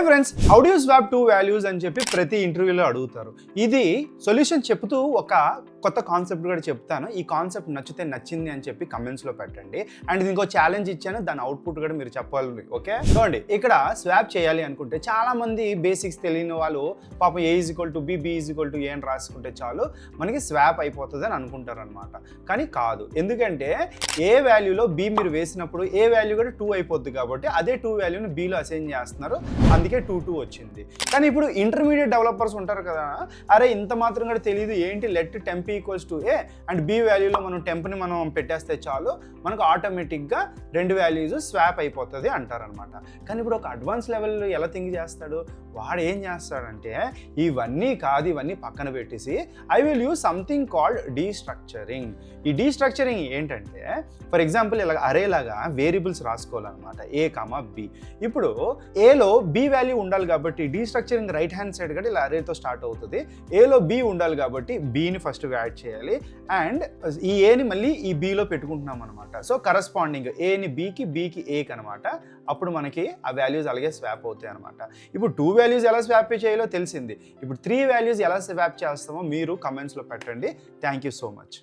Hi friends, how do you swap two values అని చెప్పి ప్రతి ఇంటర్వ్యూలో అడుగుతారు. ఇది సొల్యూషన్ చెప్తూ ఒక కొత్త కాన్సెప్ట్ కూడా చెప్తాను. ఈ కాన్సెప్ట్ నచ్చితే నచ్చింది అని చెప్పి కమెంట్స్లో పెట్టండి. అండ్ ఇంకో ఛాలెంజ్ ఇచ్చాను, దాని అవుట్పుట్ కూడా మీరు చెప్పాలి. ఓకే, చూడండి, ఇక్కడ స్వాప్ చేయాలి అనుకుంటే చాలా మంది బేసిక్స్ తెలియని వాళ్ళు పాపం A = B, B = A అని రాసుకుంటే చాలు మనకి స్వాప్ అయిపోతుంది అని అనుకుంటారు అనమాట. కానీ కాదు, ఎందుకంటే ఏ వాల్యూలో B మీరు వేసినప్పుడు ఏ వాల్యూ కూడా 2 అయిపోద్ది కాబట్టి అదే 2 వాల్యూని Bలో అసైన్ చేస్తున్నారు, అందుకే 2 వచ్చింది. కానీ ఇప్పుడు ఇంటర్మీడియట్ డెవలపర్స్ ఉంటారు కదా, అరే ఇంత మాత్రం కూడా తెలియదు ఏంటి, let temp equals to A and B వాల్యూలో మనం టెంప్ని మనం పెట్టేస్తే చాలు మనకు ఆటోమేటిక్గా 2 వాల్యూస్ స్వాప్ అయిపోతుంది అంటారనమాట. కానీ ఇప్పుడు ఒక అడ్వాన్స్ లెవెల్లో ఎలా థింక్ చేస్తాడు, వాడు ఏం చేస్తాడంటే ఇవన్నీ కాదు, ఇవన్నీ పక్కన పెట్టేసి I will use something called destructuring. ఈ డీస్ట్రక్చరింగ్ ఏంటంటే ఫర్ ఎగ్జాంపుల్ ఇలా అరేలాగా వేరియబుల్స్ రాసుకోవాలన్నమాట, A, B. ఇప్పుడు ఏలో B వాల్యూ ఉండాలి కాబట్టి డీస్ట్రక్చరింగ్ రైట్ హ్యాండ్ సైడ్ కూడా ఇలా అరేతో స్టార్ట్ అవుతుంది. ఏలో B ఉండాలి కాబట్టి Bని ఫస్ట్ యాడ్ చేయాలి అండ్ ఈ Aని మళ్ళీ ఈ Bలో పెట్టుకుంటున్నాం అనమాట. సో కరస్పాండింగ్ Aని Bకి, Bకి Aకి అనమాట. అప్పుడు మనకి ఆ వాల్యూస్ అలాగే స్వాప్ అవుతాయి అనమాట. ఇప్పుడు 2 వాల్యూస్ ఎలా స్వాప్ చేయాలో తెలిసింది. ఇప్పుడు 3 వాల్యూస్ ఎలా స్వాప్ చేస్తామో మీరు కమెంట్స్లో పెట్టండి. Thank you so much.